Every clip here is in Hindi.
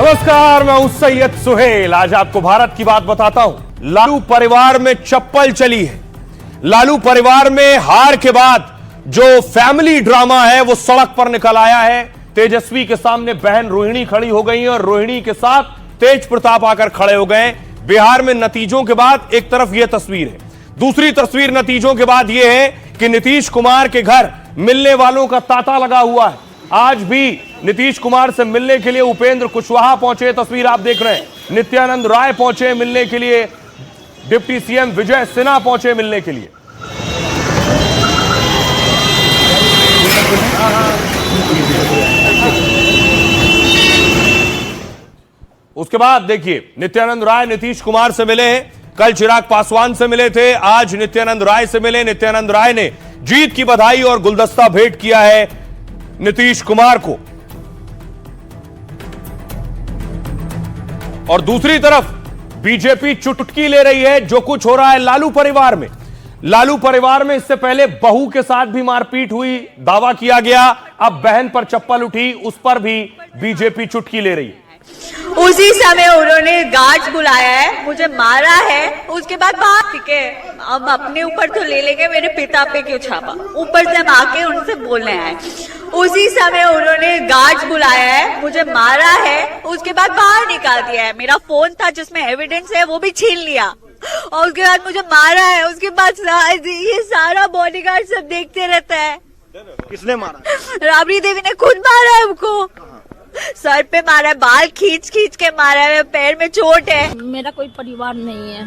नमस्कार, मैं हूं सैयद सुहेल। आज आपको भारत की बात बताता हूं। लालू परिवार में चप्पल चली है। लालू परिवार में हार के बाद जो फैमिली ड्रामा है वो सड़क पर निकल आया है। तेजस्वी के सामने बहन रोहिणी खड़ी हो गई है और रोहिणी के साथ तेज प्रताप आकर खड़े हो गए। बिहार में नतीजों के बाद एक तरफ यह तस्वीर है, दूसरी तस्वीर नतीजों के बाद यह है कि नीतीश कुमार के घर मिलने वालों का तांता लगा हुआ है। आज भी नीतीश कुमार से मिलने के लिए उपेंद्र कुशवाहा पहुंचे, तस्वीर आप देख रहे हैं। नित्यानंद राय पहुंचे मिलने के लिए, डिप्टी सीएम विजय सिन्हा पहुंचे मिलने के लिए। उसके बाद देखिए, नित्यानंद राय नीतीश कुमार से मिले हैं। कल चिराग पासवान से मिले थे, आज नित्यानंद राय से मिले। नित्यानंद राय ने जीत की बधाई और गुलदस्ता भेंट किया है नीतीश कुमार को। और दूसरी तरफ बीजेपी चुटकी ले रही है जो कुछ हो रहा है लालू परिवार में। लालू परिवार में इससे पहले बहू के साथ भी मारपीट हुई, दावा किया गया। अब बहन पर चप्पल उठी, उस पर भी बीजेपी चुटकी ले रही है। उसी समय उन्होंने गार्ड्स बुलाया है, मुझे मारा है, उसके बाद बात ठीक है, अब अपने ऊपर तो ले लेंगे, मेरे पिता पे क्यों छापा, ऊपर से हम आके उनसे बोलने आए। उसी समय उन्होंने गार्ड्स बुलाया है, मुझे मारा है, उसके बाद बाहर निकाल दिया है। मेरा फोन था जिसमें एविडेंस है वो भी छीन लिया और उसके बाद मुझे मारा है। उसके बाद ये सारा बॉडीगार्ड सब देखते रहता है। किसने मारा? राबड़ी देवी ने खुद मारा है हमको, सर पे मारा है, बाल खींच खींच के मारा है, पैर में चोट है। मेरा कोई परिवार नहीं है।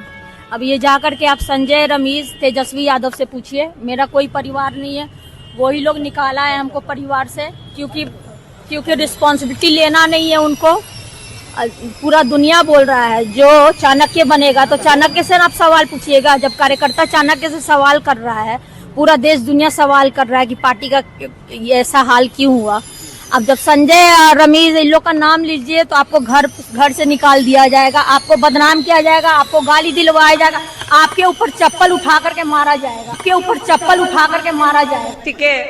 अब ये जाकर के आप संजय, रमेश, तेजस्वी यादव से पूछिए, मेरा कोई परिवार नहीं है। वही लोग निकाला है हमको परिवार से, क्योंकि रिस्पॉन्सिबिलिटी लेना नहीं है उनको। पूरा दुनिया बोल रहा है जो चाणक्य बनेगा, तो चाणक्य से आप सवाल पूछिएगा। जब कार्यकर्ता चाणक्य से सवाल कर रहा है, पूरा देश दुनिया सवाल कर रहा है कि पार्टी का ऐसा हाल क्यों हुआ। अब जब संजय और रमेश इन लोग का नाम लीजिए तो आपको घर से निकाल दिया जाएगा, आपको बदनाम किया जाएगा, आपको गाली दिलवाया जाएगा, आपके ऊपर चप्पल उठा करके मारा जाएगा, आपके ऊपर चप्पल उठा करके मारा जाएगा। ठीक है,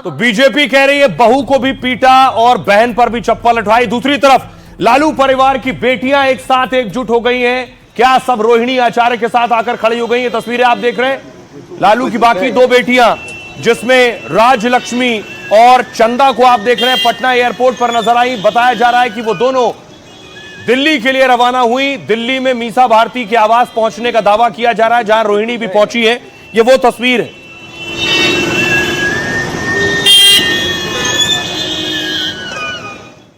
तो बीजेपी कह रही है बहू को भी पीटा और बहन पर भी चप्पल उठाई। दूसरी तरफ लालू परिवार की बेटियां एक साथ एकजुट हो गई हैं। क्या सब रोहिणी आचार्य के साथ आकर खड़ी हो गई हैं? तस्वीरें आप देख रहे हैं। लालू की बाकी दो बेटियां जिसमें राजलक्ष्मी और चंदा को आप देख रहे हैं, पटना एयरपोर्ट पर नजर आई। बताया जा रहा है कि वो दोनों दिल्ली के लिए रवाना हुई। दिल्ली में मीसा भारती के आवास पहुंचने का दावा किया जा रहा है, जहां रोहिणी भी पहुंची है। ये वो तस्वीर है।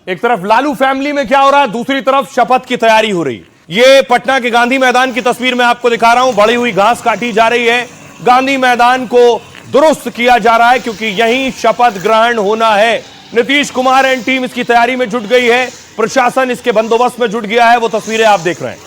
एक तरफ लालू फैमिली में क्या हो रहा है, दूसरी तरफ शपथ की तैयारी हो रही है। ये पटना के गांधी मैदान की तस्वीर मैं आपको दिखा रहा हूं। बढ़ी हुई घास काटी जा रही है, गांधी मैदान को दुरुस्त किया जा रहा है क्योंकि यहीं शपथ ग्रहण होना है। नीतीश कुमार एंड टीम इसकी तैयारी में जुट गई है, प्रशासन इसके बंदोबस्त में जुट गया है। वो तस्वीरें आप देख रहे हैं।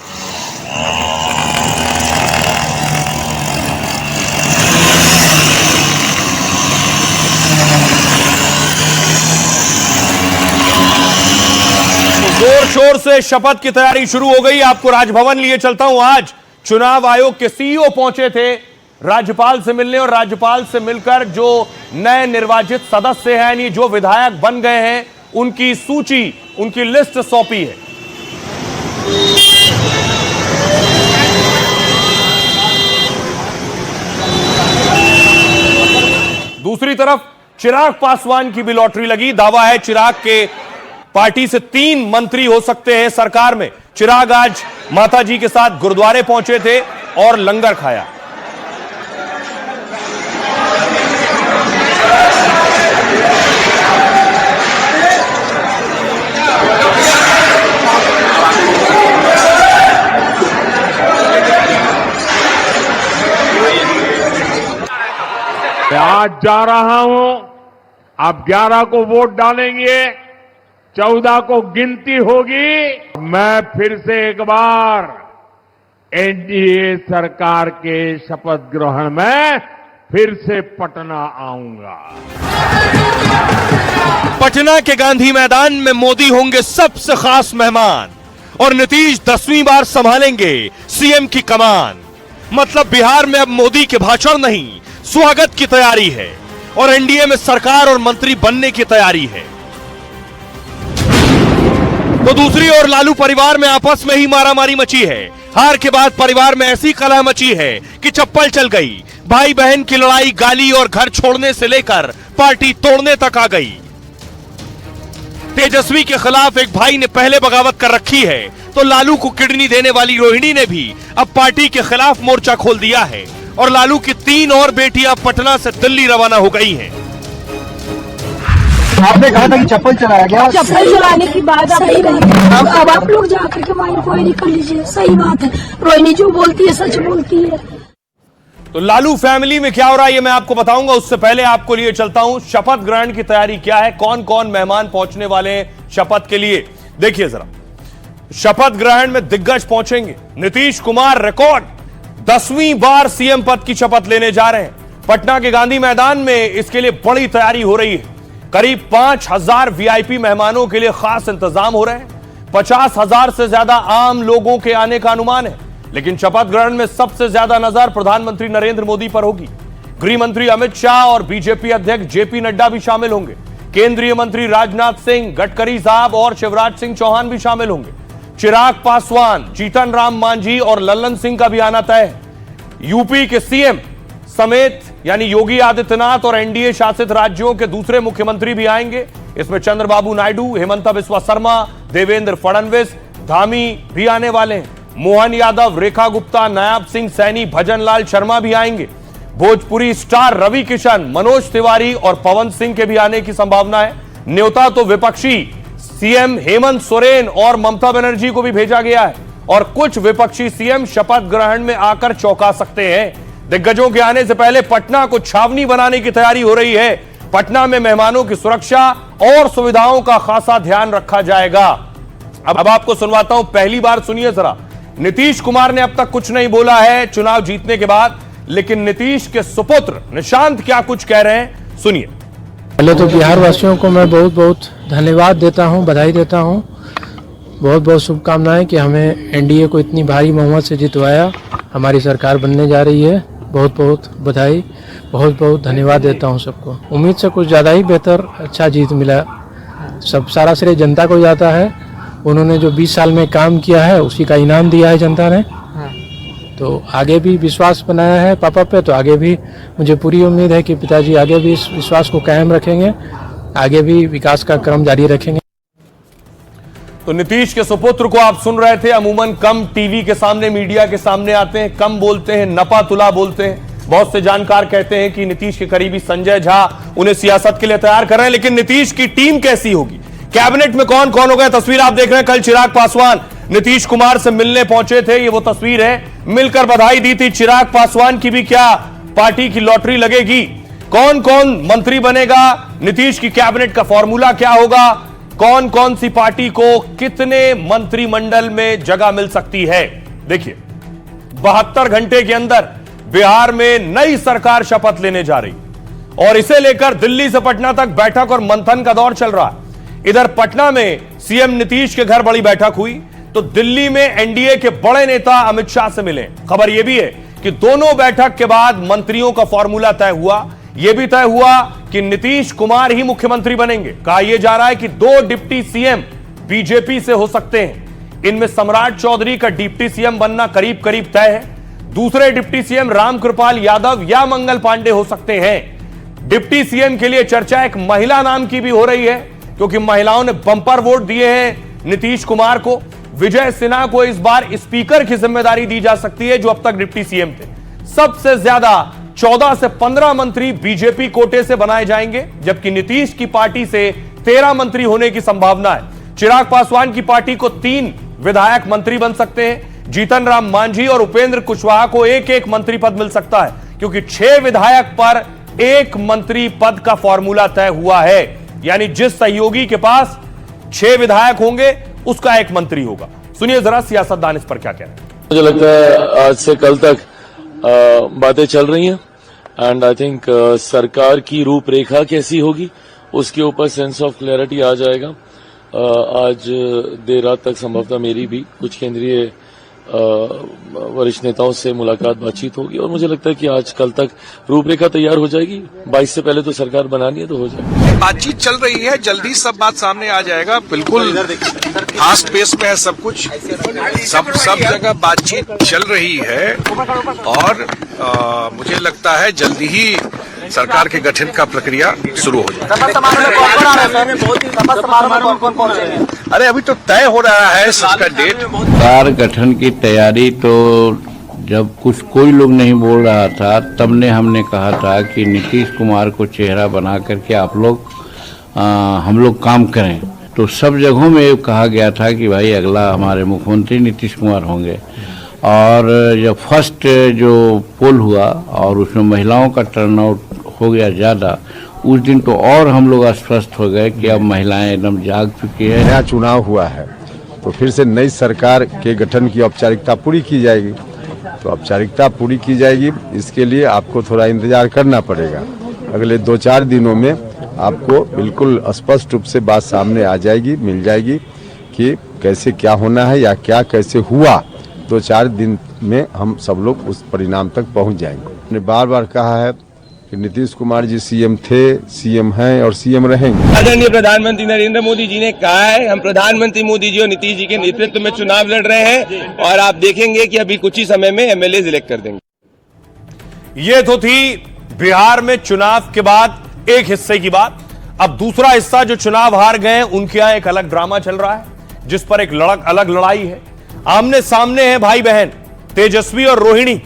जोर शोर से शपथ की तैयारी शुरू हो गई। आपको राजभवन लिए चलता हूं। आज चुनाव आयोग के सीईओ पहुंचे थे राज्यपाल से मिलने, और राज्यपाल से मिलकर जो नए निर्वाचित सदस्य हैं, यानी जो विधायक बन गए हैं, उनकी सूची, उनकी लिस्ट सौंपी है। दूसरी तरफ चिराग पासवान की भी लॉटरी लगी। दावा है चिराग के पार्टी से 3 मंत्री हो सकते हैं सरकार में। चिराग आज माताजी के साथ गुरुद्वारे पहुंचे थे और लंगर खाया। मैं आज जा रहा हूं, आप 11 को वोट डालेंगे, 14 को गिनती होगी। मैं फिर से एक बार एनडीए सरकार के शपथ ग्रहण में फिर से पटना आऊंगा। पटना के गांधी मैदान में मोदी होंगे सबसे खास मेहमान और नीतीश 10वीं बार संभालेंगे सीएम की कमान। मतलब बिहार में अब मोदी के भाषण नहीं, स्वागत की तैयारी है और एनडीए में सरकार और मंत्री बनने की तैयारी है। तो दूसरी ओर लालू परिवार में आपस में ही मारामारी मची है। हार के बाद परिवार में ऐसी कलह मची है कि चप्पल चल गई। भाई बहन की लड़ाई गाली और घर छोड़ने से लेकर पार्टी तोड़ने तक आ गई। तेजस्वी के खिलाफ एक भाई ने पहले बगावत कर रखी है, तो लालू को किडनी देने वाली रोहिणी ने भी अब पार्टी के खिलाफ मोर्चा खोल दिया है और लालू की 3 और बेटियां पटना से दिल्ली रवाना हो गई हैं। आपने कहा था कि चप्पल चलाया गया। चप्पल चलाने की बात सही नहीं। अब आप लोग जाकर के वहाँ इंक्वायरी कर लीजिए। सही बात है, रोहिणी जो बोलती है सच बोलती है। तो लालू फैमिली में क्या हो रहा है ये मैं आपको बताऊंगा। उससे पहले आपको लिए चलता हूं शपथ ग्रहण की तैयारी क्या है, कौन कौन मेहमान पहुंचने वाले हैं शपथ के लिए। देखिए जरा, शपथ ग्रहण में दिग्गज पहुंचेंगे। नीतीश कुमार रिकॉर्ड 10वीं बार सीएम पद की शपथ लेने जा रहे हैं। पटना के गांधी मैदान में इसके लिए बड़ी तैयारी हो रही है। करीब 5000 वीआईपी मेहमानों के लिए खास इंतजाम हो रहे हैं। 50,000 से ज्यादा आम लोगों के आने का अनुमान है। लेकिन शपथ ग्रहण में सबसे ज्यादा नजर प्रधानमंत्री नरेंद्र मोदी पर होगी। गृह मंत्री अमित शाह और बीजेपी अध्यक्ष जेपी नड्डा भी शामिल होंगे। केंद्रीय मंत्री राजनाथ सिंह, गडकरी साहब और शिवराज सिंह चौहान भी शामिल होंगे। चिराग पासवान, जीतन राम मांझी और लल्लन सिंह का भी आना तय है। यूपी के सीएम समेत यानी योगी आदित्यनाथ और एनडीए शासित राज्यों के दूसरे मुख्यमंत्री भी आएंगे। इसमें चंद्रबाबू नायडू, हेमंत बिस्वा शर्मा, देवेंद्र फडणवीस, धामी भी आने वाले हैं। मोहन यादव, रेखा गुप्ता, नायाब सिंह सैनी, भजन लाल शर्मा भी आएंगे। भोजपुरी स्टार रवि किशन, मनोज तिवारी और पवन सिंह के भी आने की संभावना है। न्योता तो विपक्षी सीएम हेमंत सोरेन और ममता बनर्जी को भी भेजा गया है और कुछ विपक्षी सीएम शपथ ग्रहण में आकर चौंका सकते हैं। दिग्गजों के आने से पहले पटना को छावनी बनाने की तैयारी हो रही है। पटना में मेहमानों की सुरक्षा और सुविधाओं का खासा ध्यान रखा जाएगा। अब आपको सुनवाता हूं, पहली बार सुनिए जरा। नीतीश कुमार ने अब तक कुछ नहीं बोला है चुनाव जीतने के बाद, लेकिन नीतीश के सुपुत्र निशांत क्या कुछ कह रहे हैं, सुनिए। पहले तो बिहार वासियों को मैं बहुत बहुत धन्यवाद देता हूं, बधाई देता हूं। बहुत बहुत शुभकामनाएं कि हमें एनडीए को इतनी भारी बहुमत से जितवाया। हमारी सरकार बनने जा रही है। बहुत बहुत बधाई, बहुत बहुत धन्यवाद देता हूं सबको। उम्मीद से कुछ ज़्यादा ही बेहतर अच्छा जीत मिला। सब सारा श्रेय जनता को जाता है। उन्होंने जो 20 साल में काम किया है उसी का इनाम दिया है जनता ने। तो आगे भी विश्वास बनाया है पापा पे, तो आगे भी मुझे पूरी उम्मीद है कि पिताजी आगे भी इस विश्वास को कायम रखेंगे, आगे भी विकास का क्रम जारी रखेंगे। तो नीतीश के सुपुत्र को आप सुन रहे थे। अमूमन कम टीवी के सामने, मीडिया के सामने आते हैं, कम बोलते हैं, नपा तुला बोलते हैं। बहुत से जानकार कहते हैं कि नीतीश के करीबी संजय झा उन्हें सियासत के लिए तैयार कर रहे हैं। लेकिन नीतीश की टीम कैसी होगी, कैबिनेट में कौन कौन होगा, तस्वीर आप देख रहे हैं। कल चिराग पासवान नीतीश कुमार से मिलने पहुंचे थे, ये वो तस्वीर है। मिलकर बधाई दी थी। चिराग पासवान की भी क्या पार्टी की लॉटरी लगेगी, कौन कौन मंत्री बनेगा, नीतीश की कैबिनेट का फॉर्मूला क्या होगा, कौन कौन सी पार्टी को कितने मंत्रिमंडल में जगह मिल सकती है। देखिए, 72 घंटे के अंदर बिहार में नई सरकार शपथ लेने जा रही और इसे लेकर दिल्ली से पटना तक बैठक और मंथन का दौर चल रहा है। इधर पटना में सीएम नीतीश के घर बड़ी बैठक हुई, तो दिल्ली में एनडीए के बड़े नेता अमित शाह से मिले। खबर यह भी है कि दोनों बैठक के बाद मंत्रियों का फॉर्मूला तय हुआ। यह भी तय हुआ कि नीतीश कुमार ही मुख्यमंत्री बनेंगे। कहा यह जा रहा है कि 2 डिप्टी सीएम बीजेपी से हो सकते हैं। इनमें सम्राट चौधरी का डिप्टी सीएम बनना करीब करीब तय है। दूसरे डिप्टी सीएम रामकृपाल यादव या मंगल पांडे हो सकते हैं। डिप्टी सीएम के लिए चर्चा एक महिला नाम की भी हो रही है, क्योंकि महिलाओं ने बंपर वोट दिए हैं नीतीश कुमार को। विजय सिन्हा को इस बार स्पीकर की जिम्मेदारी दी जा सकती है, जो अब तक डिप्टी सीएम थे। सबसे ज्यादा 14 से 15 मंत्री बीजेपी कोटे से बनाए जाएंगे, जबकि नीतीश की पार्टी से 13 मंत्री होने की संभावना है। चिराग पासवान की पार्टी को 3 विधायक मंत्री बन सकते हैं। जीतन राम मांझी और उपेंद्र कुशवाहा को एक एक मंत्री पद मिल सकता है, क्योंकि 6 विधायक पर 1 मंत्री पद का फॉर्मूला तय हुआ है। यानी जिस सहयोगी के पास 6 विधायक होंगे उसका 1 मंत्री होगा। सुनिए जरा सियासतदान इस पर क्या कह रहे हैं। मुझे लगता है आज से कल तक बातें चल रही हैं एंड आई थिंक सरकार की रूपरेखा कैसी होगी उसके ऊपर सेंस ऑफ क्लैरिटी आ जाएगा। आज देर रात तक संभवतः मेरी भी कुछ केंद्रीय वरिष्ठ नेताओं से मुलाकात बातचीत होगी और मुझे लगता है कि आज कल तक रूपरेखा तैयार हो जाएगी। 22 से पहले तो सरकार बनानी है तो हो जाएगी। बातचीत चल रही है, जल्दी सब बात सामने आ जाएगा। बिल्कुल फास्ट पेस में है सब कुछ, सब जगह बातचीत चल रही है और मुझे लगता है जल्दी ही सरकार के गठन का प्रक्रिया शुरू हो जाएगी। अरे अभी तो तय हो रहा है इसका डेट। सरकार गठन की तैयारी तो जब कोई लोग नहीं बोल रहा था तब हमने कहा था कि नीतीश कुमार को चेहरा बना करके आप लोग हम लोग काम करें। तो सब जगहों में कहा गया था कि भाई अगला हमारे मुख्यमंत्री नीतीश कुमार होंगे। और जब फर्स्ट जो पोल हुआ और उसमें महिलाओं का टर्नआउट हो गया ज़्यादा, उस दिन तो और हम लोग आश्वस्त हो गए कि अब महिलाएं एकदम जाग चुकी है। नया चुनाव हुआ है तो फिर से नई सरकार के गठन की औपचारिकता पूरी की जाएगी। तो औपचारिकता पूरी की जाएगी, इसके लिए आपको थोड़ा इंतजार करना पड़ेगा। अगले 2-4 दिनों में आपको बिल्कुल स्पष्ट रूप से बात सामने आ जाएगी, मिल जाएगी कि कैसे क्या होना है या क्या कैसे हुआ। 2-4 दिन में हम सब लोग उस परिणाम तक पहुंच जाएंगे। हमने बार बार कहा है कि नीतीश कुमार जी सीएम थे, सीएम हैं और सीएम रहेंगे। आदरणीय प्रधानमंत्री नरेंद्र मोदी जी ने कहा है हम प्रधानमंत्री मोदी जी और नीतीश जी के नेतृत्व में चुनाव लड़ रहे हैं और आप देखेंगे कि अभी कुछ ही समय में एमएलए इलेक्ट कर देंगे। ये तो थी बिहार में चुनाव के बाद एक हिस्से की बात। अब दूसरा हिस्सा जो चुनाव हार गए उनके यहां एक अलग ड्रामा चल रहा है, जिस पर एक अलग लड़ाई है। आमने सामने है भाई बहन तेजस्वी और रोहिणी।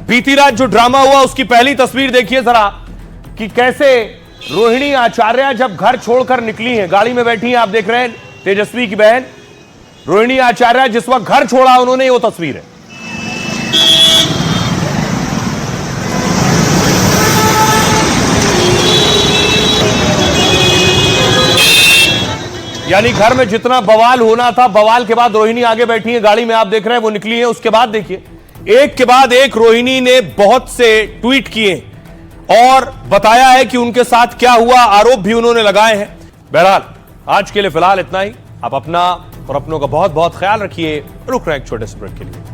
बीती रात जो ड्रामा हुआ उसकी पहली तस्वीर देखिए जरा कि कैसे रोहिणी आचार्य जब घर छोड़कर निकली हैं, गाड़ी में बैठी हैं, आप देख रहे हैं तेजस्वी की बहन रोहिणी आचार्य जिस वक्त घर छोड़ा उन्होंने, वो तस्वीर है। यानी घर में जितना बवाल होना था, बवाल के बाद रोहिणी आगे बैठी है गाड़ी में, आप देख रहे हैं वो निकली है। उसके बाद देखिए एक के बाद एक रोहिणी ने बहुत से ट्वीट किए और बताया है कि उनके साथ क्या हुआ, आरोप भी उन्होंने लगाए हैं। बहरहाल आज के लिए फिलहाल इतना ही। आप अपना और अपनों का बहुत बहुत ख्याल रखिए। रुक रहे हैं एक छोटे से ब्रेक के लिए।